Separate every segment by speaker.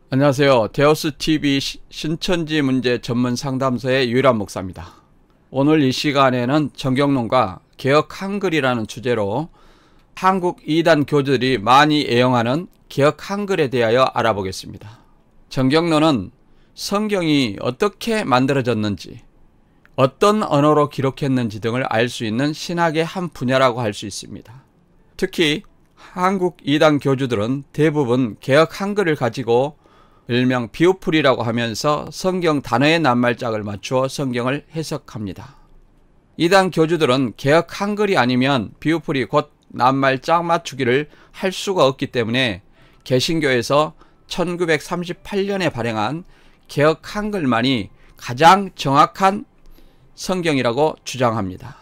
Speaker 1: 안녕하세요. 데오스TV 신천지 문제 전문 상담소의 유일한 목사입니다. 오늘 이 시간에는 정경론과 개혁 한글이라는 주제로 한국 이단 교주들이 많이 애용하는 개혁 한글에 대하여 알아보겠습니다. 정경론은 성경이 어떻게 만들어졌는지, 어떤 언어로 기록했는지 등을 알 수 있는 신학의 한 분야라고 할 수 있습니다. 특히 한국 이단 교주들은 대부분 개혁 한글을 가지고 일명 비오풀이라고 하면서 성경 단어의 낱말짝을 맞추어 성경을 해석합니다. 이단 교주들은 개혁 한글이 아니면 비오풀이 곧 낱말짝 맞추기를 할 수가 없기 때문에 개신교에서 1938년에 발행한 개혁 한글만이 가장 정확한 성경이라고 주장합니다.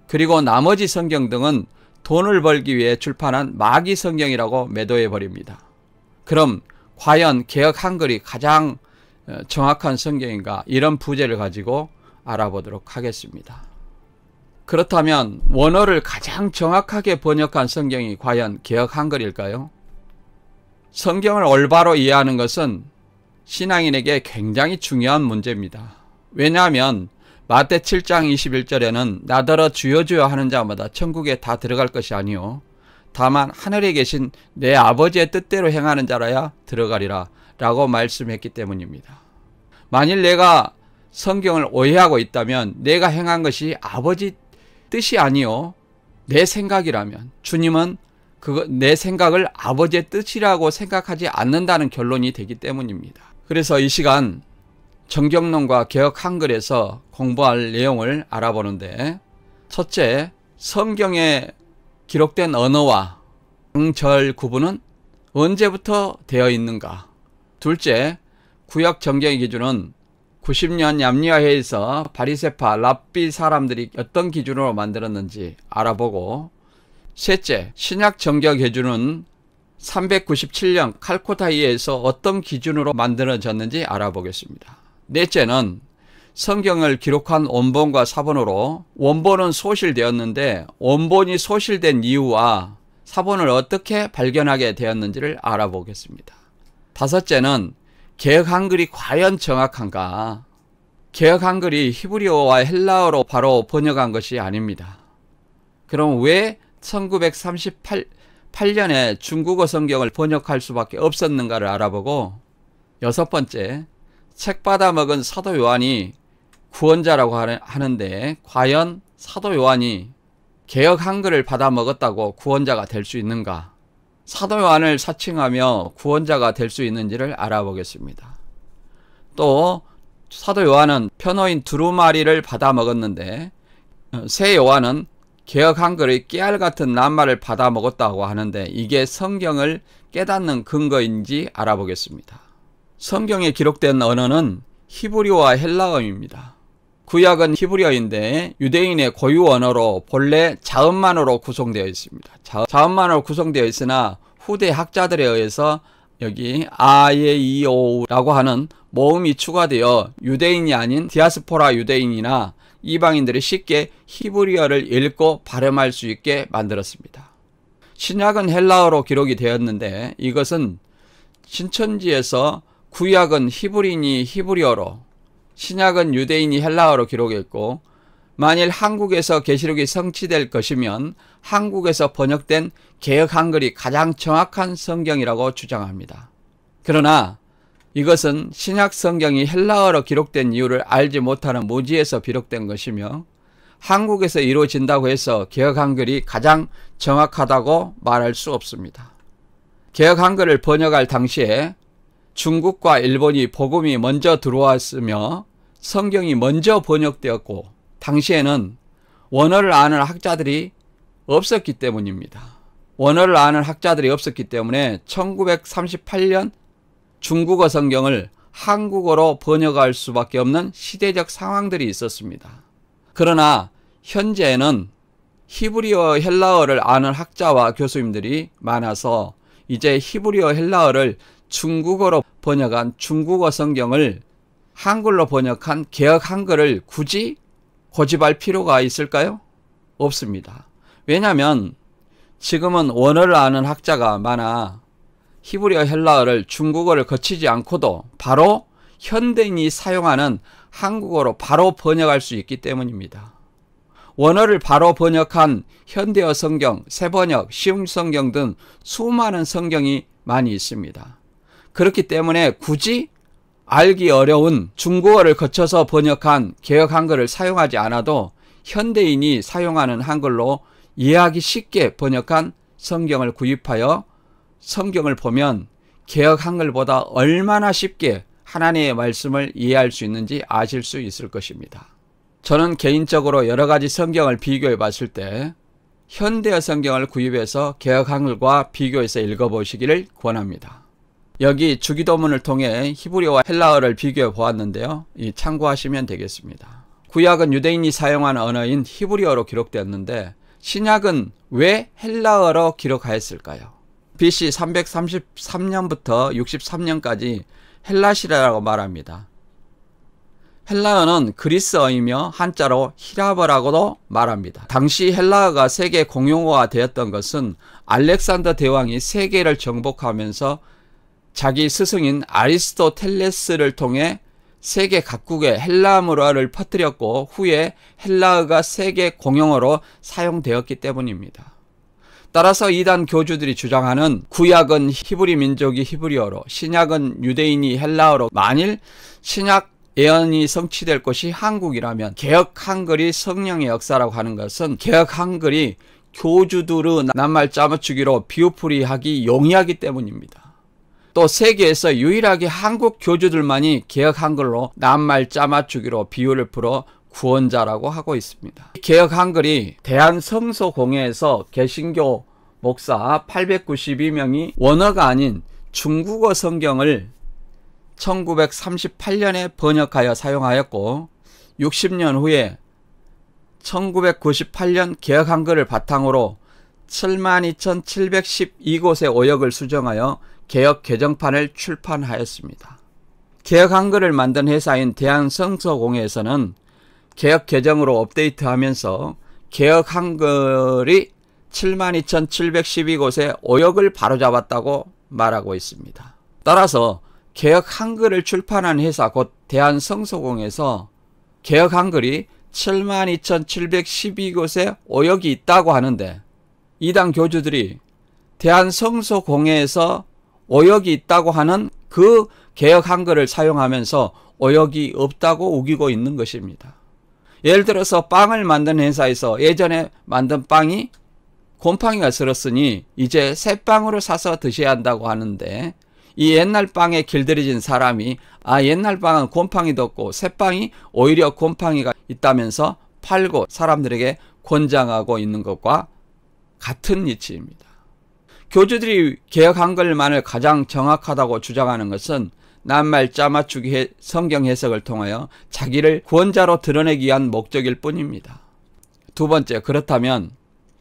Speaker 1: 그리고 나머지 성경 등은 돈을 벌기 위해 출판한 마귀 성경이라고 매도해 버립니다. 그럼 과연 개혁 한글이 가장 정확한 성경인가? 이런 부제를 가지고 알아보도록 하겠습니다. 그렇다면 원어를 가장 정확하게 번역한 성경이 과연 개혁 한글일까요? 성경을 올바로 이해하는 것은 신앙인에게 굉장히 중요한 문제입니다. 왜냐하면 마태 7장 21절에는 나더러 주여 주여 하는 자마다 천국에 다 들어갈 것이 아니요 다만 하늘에 계신 내 아버지의 뜻대로 행하는 자라야 들어가리라 라고 말씀했기 때문입니다. 만일 내가 성경을 오해하고 있다면 내가 행한 것이 아버지 뜻이 아니요 내 생각이라면 주님은 내 생각을 아버지의 뜻이라고 생각하지 않는다는 결론이 되기 때문입니다. 그래서 이 시간 정경론과 개혁 한글에서 공부할 내용을 알아보는데, 첫째, 성경에 기록된 언어와 장절 구분은 언제부터 되어 있는가? 둘째, 구약 정경의 기준은 90년 얌리아회에서 바리새파 랍비 사람들이 어떤 기준으로 만들었는지 알아보고, 셋째, 신약 정경 기준은 397년 칼코타이에서 어떤 기준으로 만들어졌는지 알아보겠습니다. 넷째는 성경을 기록한 원본과 사본으로 원본은 소실되었는데 원본이 소실된 이유와 사본을 어떻게 발견하게 되었는지를 알아보겠습니다. 다섯째는 개혁 한글이 과연 정확한가? 개혁 한글이 히브리어와 헬라어로 바로 번역한 것이 아닙니다. 그럼 왜 1938년에 중국어 성경을 번역할 수밖에 없었는가를 알아보고, 여섯 번째, 책 받아먹은 사도 요한이 구원자라고 하는데 과연 사도 요한이 개혁 한글을 받아먹었다고 구원자가 될 수 있는가? 사도 요한을 사칭하며 구원자가 될 수 있는지를 알아보겠습니다. 또 사도 요한은 편호인 두루마리를 받아먹었는데 새 요한은 개혁 한글의 깨알 같은 낱말을 받아먹었다고 하는데 이게 성경을 깨닫는 근거인지 알아보겠습니다. 성경에 기록된 언어는 히브리어와 헬라어입니다. 구약은 히브리어인데 유대인의 고유 언어로 본래 자음만으로 구성되어 있습니다. 자음만으로 구성되어 있으나 후대 학자들에 의해서 여기 아예이오라고 하는 모음이 추가되어 유대인이 아닌 디아스포라 유대인이나 이방인들이 쉽게 히브리어를 읽고 발음할 수 있게 만들었습니다. 신약은 헬라어로 기록이 되었는데 이것은 신천지에서 구약은 히브리인이 히브리어로, 신약은 유대인이 헬라어로 기록했고, 만일 한국에서 계시록이 성취될 것이면 한국에서 번역된 개혁 한글이 가장 정확한 성경이라고 주장합니다. 그러나 이것은 신약 성경이 헬라어로 기록된 이유를 알지 못하는 무지에서 비롯된 것이며, 한국에서 이루어진다고 해서 개혁 한글이 가장 정확하다고 말할 수 없습니다. 개혁 한글을 번역할 당시에 중국과 일본이 복음이 먼저 들어왔으며 성경이 먼저 번역되었고 당시에는 원어를 아는 학자들이 없었기 때문입니다. 원어를 아는 학자들이 없었기 때문에 1938년 중국어 성경을 한국어로 번역할 수밖에 없는 시대적 상황들이 있었습니다. 그러나 현재는 히브리어 헬라어를 아는 학자와 교수님들이 많아서 이제 히브리어 헬라어를 중국어로 번역한 중국어 성경을 한글로 번역한 개혁 한글을 굳이 고집할 필요가 있을까요? 없습니다. 왜냐하면 지금은 원어를 아는 학자가 많아 히브리어, 헬라어를 중국어를 거치지 않고도 바로 현대인이 사용하는 한국어로 바로 번역할 수 있기 때문입니다. 원어를 바로 번역한 현대어 성경, 새번역, 쉬운 성경 등 수많은 성경이 많이 있습니다. 그렇기 때문에 굳이 알기 어려운 중국어를 거쳐서 번역한 개역 한글을 사용하지 않아도 현대인이 사용하는 한글로 이해하기 쉽게 번역한 성경을 구입하여 성경을 보면 개역 한글보다 얼마나 쉽게 하나님의 말씀을 이해할 수 있는지 아실 수 있을 것입니다. 저는 개인적으로 여러 가지 성경을 비교해 봤을 때 현대어 성경을 구입해서 개역 한글과 비교해서 읽어보시기를 권합니다. 여기 주기도문을 통해 히브리어와 헬라어를 비교해 보았는데요. 참고하시면 되겠습니다. 구약은 유대인이 사용하는 언어인 히브리어로 기록되었는데 신약은 왜 헬라어로 기록하였을까요? BC 333년부터 63년까지 헬라시라고 말합니다. 헬라어는 그리스어이며 한자로 히라버라고도 말합니다. 당시 헬라어가 세계 공용어가 되었던 것은 알렉산더 대왕이 세계를 정복하면서 자기 스승인 아리스토텔레스를 통해 세계 각국에 헬라 문화를 퍼뜨렸고 후에 헬라어가 세계 공용어로 사용되었기 때문입니다. 따라서 이단 교주들이 주장하는 구약은 히브리 민족이 히브리어로, 신약은 유대인이 헬라어로, 만일 신약 예언이 성취될 곳이 한국이라면 개역 한글이 성령의 역사라고 하는 것은 개역 한글이 교주들의 낱말 짜맞추기로 비유풀이하기 용이하기 때문입니다. 또 세계에서 유일하게 한국 교주들만이 개역 한글로 낱말 짜맞추기로 비유를 풀어 구원자라고 하고 있습니다. 개역 한글이 대한성서공회에서 개신교 목사 892명이 원어가 아닌 중국어 성경을 1938년에 번역하여 사용하였고 60년 후에 1998년 개역 한글을 바탕으로 72,712곳의 오역을 수정하여 개역 개정판을 출판하였습니다. 개역 한글을 만든 회사인 대한성서공회에서는 개역 개정으로 업데이트하면서 개역 한글이 72,712곳의 오역을 바로잡았다고 말하고 있습니다. 따라서 개역 한글을 출판한 회사 곧 대한성서공회에서 개역 한글이 72,712곳의 오역이 있다고 하는데 이단 교주들이 대한성서공회에서 오역이 있다고 하는 그 개역 한글을 사용하면서 오역이 없다고 우기고 있는 것입니다. 예를 들어서 빵을 만든 회사에서 예전에 만든 빵이 곰팡이가 슬었으니 이제 새 빵으로 사서 드셔야 한다고 하는데 이 옛날 빵에 길들여진 사람이 옛날 빵은 곰팡이도 없고 새 빵이 오히려 곰팡이가 있다면서 팔고 사람들에게 권장하고 있는 것과 같은 이치입니다. 교주들이 개역 한글만을 가장 정확하다고 주장하는 것은 낱말 짜맞추기 성경 해석을 통하여 자기를 구원자로 드러내기 위한 목적일 뿐입니다. 두 번째, 그렇다면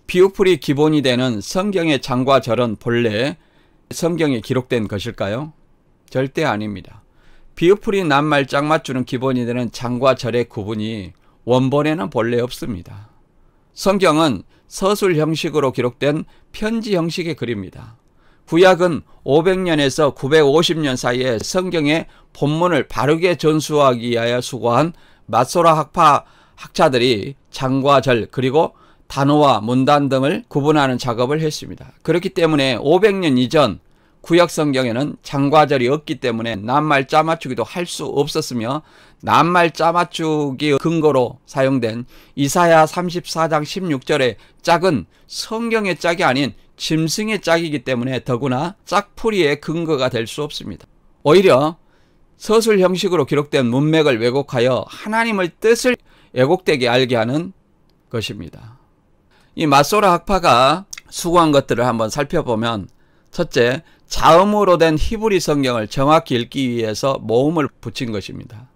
Speaker 1: 비유풀이 기본이 되는 성경의 장과 절은 본래 성경에 기록된 것일까요? 절대 아닙니다. 비유풀이 낱말 짝 맞추는 기본이 되는 장과 절의 구분이 원본에는 본래 없습니다. 성경은 서술 형식으로 기록된 편지 형식의 글입니다. 구약은 500년에서 950년 사이에 성경의 본문을 바르게 전수하기 위하여 수고한 맛소라 학파 학자들이 장과 절 그리고 단어와 문단 등을 구분하는 작업을 했습니다. 그렇기 때문에 500년 이전 구약 성경에는 장과 절이 없기 때문에 낱말 짜맞추기도 할 수 없었으며 낱말 짜맞추기 근거로 사용된 이사야 34장 16절의 짝은 성경의 짝이 아닌 짐승의 짝이기 때문에 더구나 짝풀이의 근거가 될 수 없습니다. 오히려 서술 형식으로 기록된 문맥을 왜곡하여 하나님의 뜻을 왜곡되게 알게 하는 것입니다. 이 맛소라 학파가 수고한 것들을 한번 살펴보면 첫째, 자음으로 된 히브리 성경을 정확히 읽기 위해서 모음을 붙인 것입니다.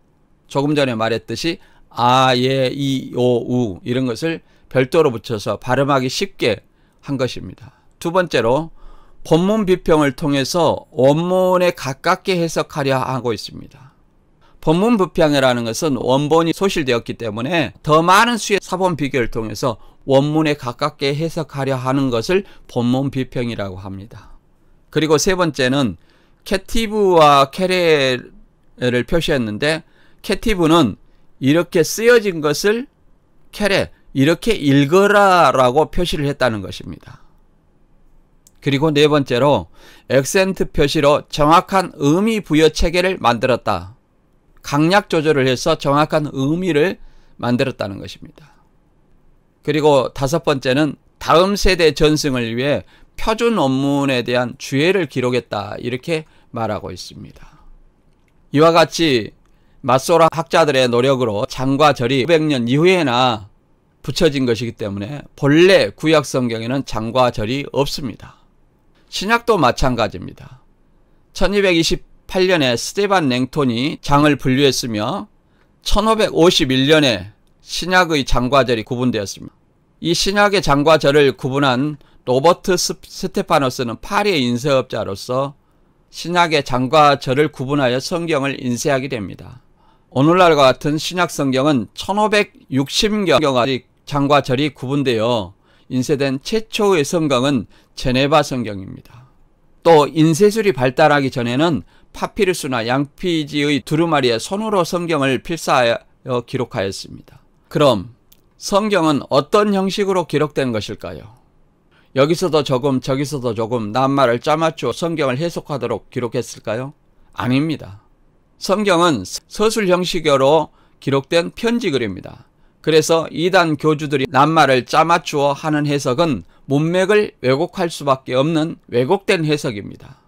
Speaker 1: 조금 전에 말했듯이 아, 예, 이, 오, 우 이런 것을 별도로 붙여서 발음하기 쉽게 한 것입니다. 두 번째로 본문 비평을 통해서 원문에 가깝게 해석하려 하고 있습니다. 본문 비평이라는 것은 원본이 소실되었기 때문에 더 많은 수의 사본 비교를 통해서 원문에 가깝게 해석하려 하는 것을 본문 비평이라고 합니다. 그리고 세 번째는 캐티브와 캐레를 표시했는데, 캐티브는 이렇게 쓰여진 것을 캐레, 이렇게 읽어라 라고 표시를 했다는 것입니다. 그리고 네 번째로 액센트 표시로 정확한 의미 부여 체계를 만들었다. 강약 조절을 해서 정확한 의미를 만들었다는 것입니다. 그리고 다섯 번째는 다음 세대 전승을 위해 표준 원문에 대한 주해를 기록했다, 이렇게 말하고 있습니다. 이와 같이 마소라 학자들의 노력으로 장과 절이 500년 이후에나 붙여진 것이기 때문에 본래 구약 성경에는 장과 절이 없습니다. 신약도 마찬가지입니다. 1228년에 스테반 랭톤이 장을 분류했으며 1551년에 신약의 장과 절이 구분되었습니다. 이 신약의 장과 절을 구분한 로버트 스테파노스는 파리의 인쇄업자로서 신약의 장과 절을 구분하여 성경을 인쇄하게 됩니다. 오늘날과 같은 신약 성경은 1560경까지 장과 절이 구분되어 인쇄된 최초의 성경은 제네바 성경입니다. 또 인쇄술이 발달하기 전에는 파피루스나 양피지의 두루마리에 손으로 성경을 필사하여 기록하였습니다. 그럼 성경은 어떤 형식으로 기록된 것일까요? 여기서도 조금 저기서도 조금 낱말을 짜맞추어 성경을 해석하도록 기록했을까요? 아닙니다. 성경은 서술 형식으로 기록된 편지글입니다. 그래서 이단 교주들이 낱말을 짜맞추어 하는 해석은 문맥을 왜곡할 수밖에 없는 왜곡된 해석입니다.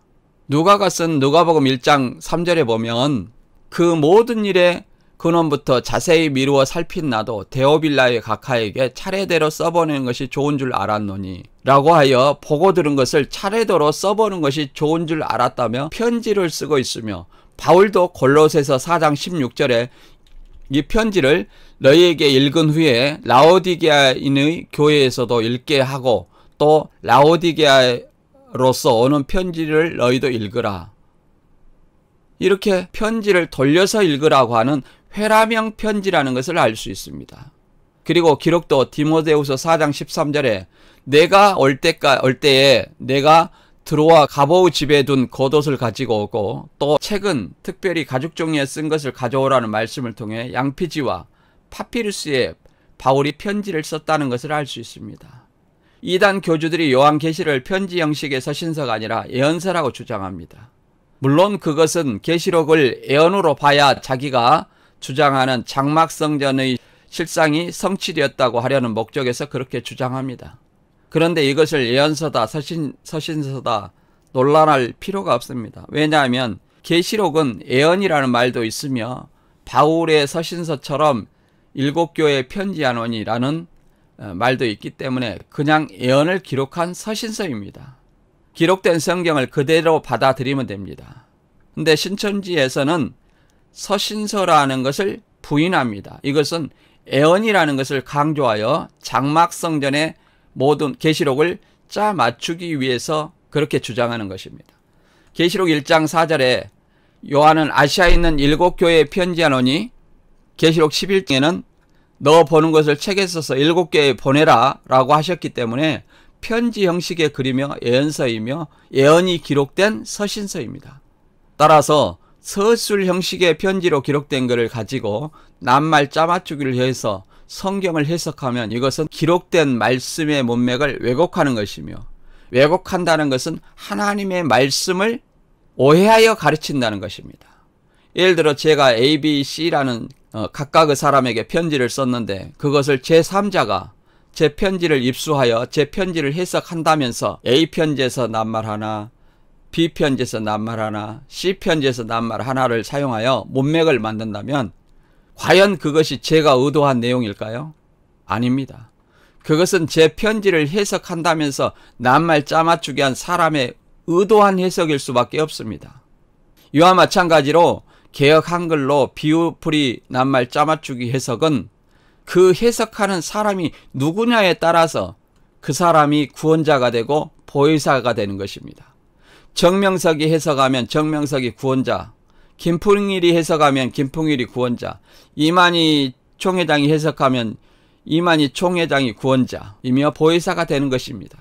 Speaker 1: 누가가 쓴 누가복음 1장 3절에 보면 그 모든 일의 근원부터 자세히 미루어 살핀 나도 데오빌라의 각하에게 차례대로 써보는 것이 좋은 줄 알았노니 라고 하여 보고 들은 것을 차례대로 써보는 것이 좋은 줄 알았다며 편지를 쓰고 있으며, 바울도 골로새서 4장 16절에 이 편지를 너희에게 읽은 후에 라오디게아인의 교회에서도 읽게 하고 또 라오디게아로서 오는 편지를 너희도 읽으라, 이렇게 편지를 돌려서 읽으라고 하는 회라명 편지라는 것을 알 수 있습니다. 그리고 기록도 디모데후서 4장 13절에 내가 올 때에 내가 드로아 가보우 집에 둔 겉옷을 가지고 오고 또 책은 특별히 가죽 종이에 쓴 것을 가져오라는 말씀을 통해 양피지와 파피루스에 바울이 편지를 썼다는 것을 알 수 있습니다. 이단 교주들이 요한계시를 편지 형식의 서신서가 아니라 예언서라고 주장합니다. 물론 그것은 계시록을 예언으로 봐야 자기가 주장하는 장막성전의 실상이 성취되었다고 하려는 목적에서 그렇게 주장합니다. 그런데 이것을 예언서다, 서신서다 논란할 필요가 없습니다. 왜냐하면 계시록은 예언이라는 말도 있으며 바울의 서신서처럼 7교회에 편지하노니라는 말도 있기 때문에 그냥 예언을 기록한 서신서입니다. 기록된 성경을 그대로 받아들이면 됩니다. 근데 신천지에서는 서신서라는 것을 부인합니다. 이것은 예언이라는 것을 강조하여 장막성전의 모든 계시록을 짜 맞추기 위해서 그렇게 주장하는 것입니다. 계시록 1장 4절에 요한은 아시아에 있는 7교회에 편지하노니, 계시록 11장에는 너 보는 것을 책에 써서 7교회에 보내라 라고 하셨기 때문에 편지 형식의 글이며 예언서이며 예언이 기록된 서신서입니다. 따라서 서술 형식의 편지로 기록된 것을 가지고 낱말 짜맞추기를 해서 성경을 해석하면 이것은 기록된 말씀의 문맥을 왜곡하는 것이며, 왜곡한다는 것은 하나님의 말씀을 오해하여 가르친다는 것입니다. 예를 들어 제가 A, B, C라는 각각의 사람에게 편지를 썼는데 그것을 제3자가 제 편지를 입수하여 제 편지를 해석한다면서 A 편지에서 낱말 하나, B 편지에서 낱말 하나, C 편지에서 낱말 하나를 사용하여 문맥을 만든다면 과연 그것이 제가 의도한 내용일까요? 아닙니다. 그것은 제 편지를 해석한다면서 낱말 짜맞추기 한 사람의 의도한 해석일 수밖에 없습니다. 이와 마찬가지로 개역 한글로 비유풀이 낱말 짜맞추기 해석은 그 해석하는 사람이 누구냐에 따라서 그 사람이 구원자가 되고 보혜사가 되는 것입니다. 정명석이 해석하면 정명석이 구원자, 김풍일이 해석하면 김풍일이 구원자, 이만희 총회장이 해석하면 이만희 총회장이 구원자이며 보혜사가 되는 것입니다.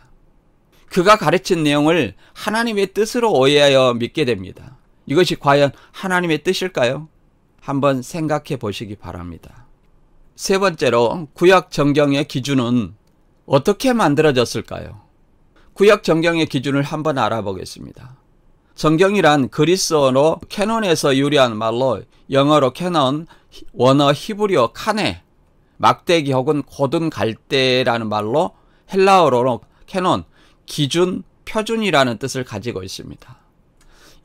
Speaker 1: 그가 가르친 내용을 하나님의 뜻으로 오해하여 믿게 됩니다. 이것이 과연 하나님의 뜻일까요? 한번 생각해 보시기 바랍니다. 세 번째로 구약 정경의 기준은 어떻게 만들어졌을까요? 구약 정경의 기준을 한번 알아보겠습니다. 정경이란 그리스어로 캐논에서 유래한 말로 영어로 캐논, 원어 히브리어 카네, 막대기 혹은 고든 갈대라는 말로 헬라어로 캐논, 기준, 표준이라는 뜻을 가지고 있습니다.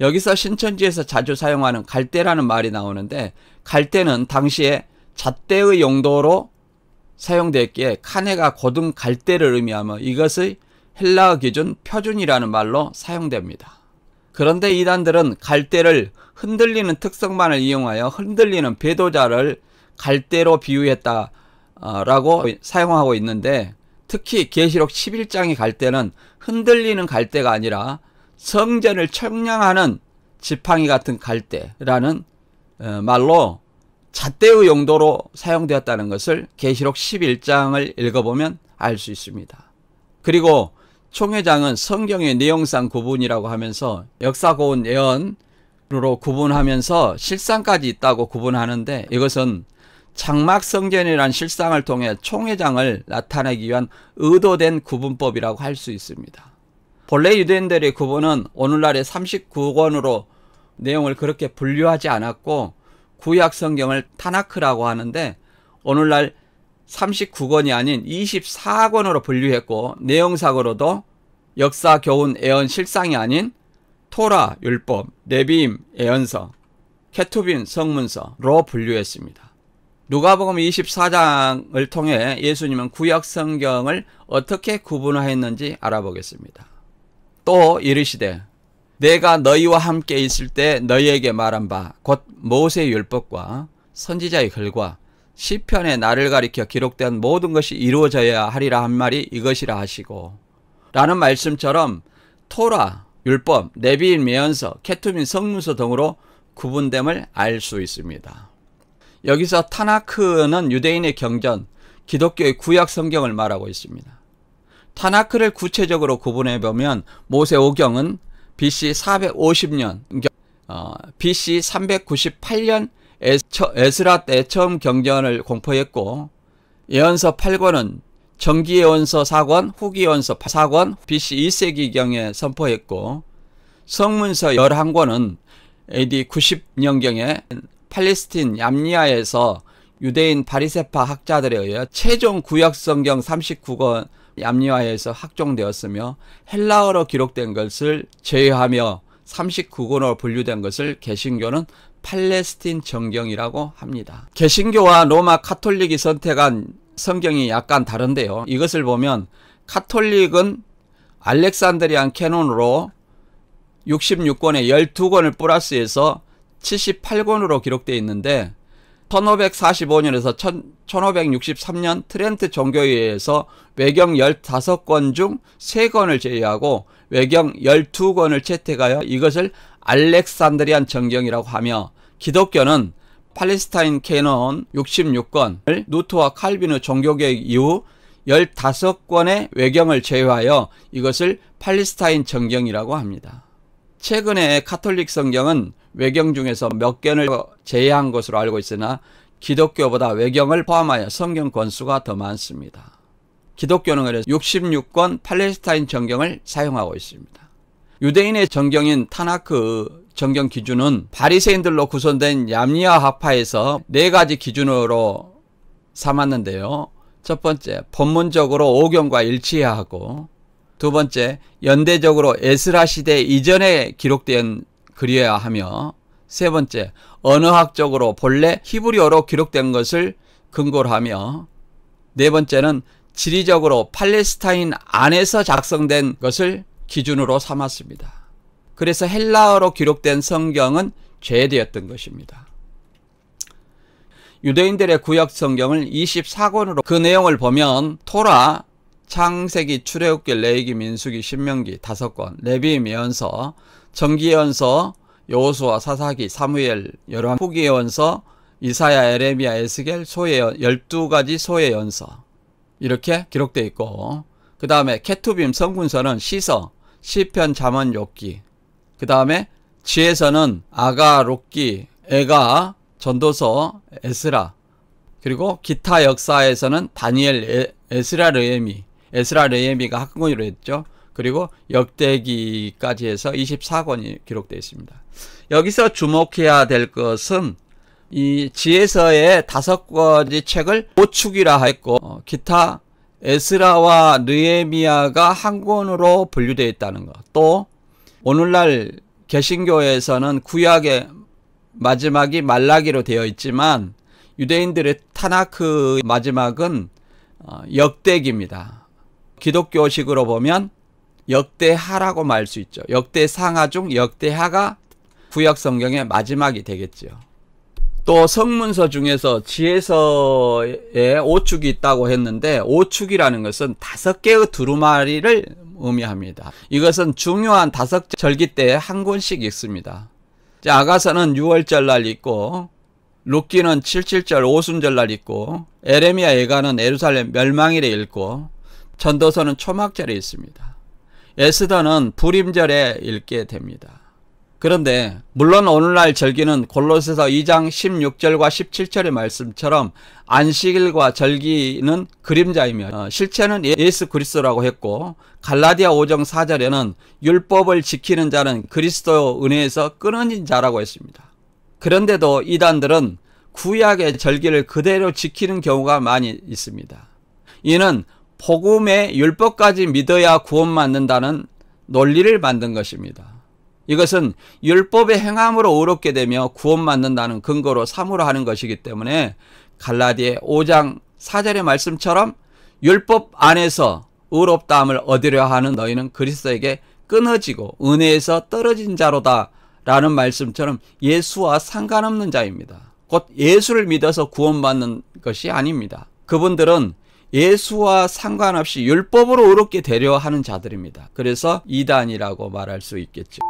Speaker 1: 여기서 신천지에서 자주 사용하는 갈대라는 말이 나오는데 갈대는 당시에 잣대의 용도로 사용되었기에 카네가 고든 갈대를 의미하며 이것의 헬라어 기준 표준이라는 말로 사용됩니다. 그런데 이단들은 갈대를 흔들리는 특성만을 이용하여 흔들리는 배도자를 갈대로 비유했다라고 사용하고 있는데 특히 계시록 11장의 갈대는 흔들리는 갈대가 아니라 성전을 청량하는 지팡이 같은 갈대라는 말로 잣대의 용도로 사용되었다는 것을 계시록 11장을 읽어보면 알 수 있습니다. 그리고 총회장은 성경의 내용상 구분이라고 하면서 역사 고운 예언으로 구분하면서 실상까지 있다고 구분하는데 이것은 장막 성전이라는 실상을 통해 총회장을 나타내기 위한 의도된 구분법이라고 할 수 있습니다. 본래 유대인들의 구분은 오늘날의 39권으로 내용을 그렇게 분류하지 않았고 구약 성경을 타나크라고 하는데 오늘날 39권이 아닌 24권으로 분류했고 내용상으로도 역사 교훈 예언 실상이 아닌 토라 율법, 레비임 예언서, 케투빈 성문서로 분류했습니다. 누가복음 24장을 통해 예수님은 구약 성경을 어떻게 구분하였는지 알아보겠습니다. 또 이르시되 내가 너희와 함께 있을 때 너희에게 말한 바 곧 모세의 율법과 선지자의 글과 시편에 나를 가리켜 기록된 모든 것이 이루어져야 하리라 한 말이 이것이라 하시고 라는 말씀처럼 토라, 율법, 레비임 예언서, 케투빈 성문서 등으로 구분됨을 알 수 있습니다. 여기서 타나크는 유대인의 경전, 기독교의 구약 성경을 말하고 있습니다. 타나크를 구체적으로 구분해보면 모세오경은 BC 450년, BC 398년 에스라 때 처음 경전을 공포했고 예언서 8권은 정기예언서 4권, 후기예언서 4권, BC 2세기경에 선포했고 성문서 11권은 AD 90년경에 팔레스틴 얌니아에서 유대인 바리새파 학자들에 의해 최종 구약성경 39권 얌니아에서 학종되었으며 헬라어로 기록된 것을 제외하며 39권으로 분류된 것을 개신교는 팔레스틴 정경이라고 합니다. 개신교와 로마 카톨릭이 선택한 성경이 약간 다른데요. 이것을 보면 카톨릭은 알렉산드리안 캐논으로 66권에 12권을 플러스해서 78권으로 기록되어 있는데 1545년에서 1563년 트렌트 종교회의에서 외경 15권 중 3권을 제외하고 외경 12권을 채택하여 이것을 알렉산드리안 정경이라고 하며 기독교는 팔레스타인 캐논 66권을 누트와 칼빈의 종교개혁 이후 15권의 외경을 제외하여 이것을 팔레스타인 정경이라고 합니다. 최근에 카톨릭 성경은 외경 중에서 몇 권을 제외한 것으로 알고 있으나 기독교보다 외경을 포함하여 성경 권수가 더 많습니다. 기독교는 그래서 66권 팔레스타인 정경을 사용하고 있습니다. 유대인의 정경인 타나크 정경 기준은 바리새인들로 구성된 얌니아 학파에서 4가지 기준으로 삼았는데요. 첫 번째, 본문적으로 오경과 일치해야 하고 두 번째, 연대적으로 에스라 시대 이전에 기록된 글이어야 하며 세 번째, 언어학적으로 본래 히브리어로 기록된 것을 근거로 하며 네 번째는 지리적으로 팔레스타인 안에서 작성된 것을 기준으로 삼았습니다. 그래서 헬라어로 기록된 성경은 제외되었던 것입니다. 유대인들의 구약 성경을 24권으로 그 내용을 보면 토라, 창세기, 출애굽기, 레위기, 민수기, 신명기 5권, 레위임 예언서, 정기예언서, 여호수아, 사사기, 사무엘, 여호람, 후기예언서, 이사야, 에레미야, 에스겔, 소예언 12가지 소예언서 이렇게 기록되어 있고 그 다음에 케투빔 성군서는 시서, 시편, 잠언, 욥기. 그 다음에 지혜서는 아가, 록기, 애가, 전도서, 에스라. 그리고 기타 역사에서는 다니엘, 에스라, 느헤미. 에스라, 느헤미가 학군으로 했죠. 그리고 역대기까지 해서 24권이 기록되어 있습니다. 여기서 주목해야 될 것은 이 지혜서의 5권의 책을 오축이라 했고 기타 에스라와 느헤미야가 한 권으로 분류되어 있다는 것. 또 오늘날 개신교에서는 구약의 마지막이 말라기로 되어 있지만 유대인들의 타나크 마지막은 역대기입니다. 기독교식으로 보면 역대하라고 말 수 있죠. 역대상하 중 역대하가 구약 성경의 마지막이 되겠죠. 또 성문서 중에서 지혜서에 오축이 있다고 했는데 오축이라는 것은 5개의 두루마리를 의미합니다. 이것은 중요한 5절기 때 한 권씩 읽습니다. 아가서는 6월절날 읽고 룻기는 77절 오순절날 읽고 에레미야 예가는 예루살렘 멸망일에 읽고 전도서는 초막절에 있습니다. 에스더는 불임절에 읽게 됩니다. 그런데 물론 오늘날 절기는 골로새서 2장 16절과 17절의 말씀처럼 안식일과 절기는 그림자이며 실체는 예수 그리스도라고 했고 갈라디아 5장 4절에는 율법을 지키는 자는 그리스도 은혜에서 끊어진 자라고 했습니다. 그런데도 이단들은 구약의 절기를 그대로 지키는 경우가 많이 있습니다. 이는 복음의 율법까지 믿어야 구원받는다는 논리를 만든 것입니다. 이것은 율법의 행함으로 의롭게 되며 구원받는다는 근거로 삼으로 하는 것이기 때문에 갈라디아 5장 4절의 말씀처럼 율법 안에서 의롭다함을 얻으려 하는 너희는 그리스도에게 끊어지고 은혜에서 떨어진 자로다 라는 말씀처럼 예수와 상관없는 자입니다. 곧 예수를 믿어서 구원받는 것이 아닙니다. 그분들은 예수와 상관없이 율법으로 의롭게 되려 하는 자들입니다. 그래서 이단이라고 말할 수 있겠죠.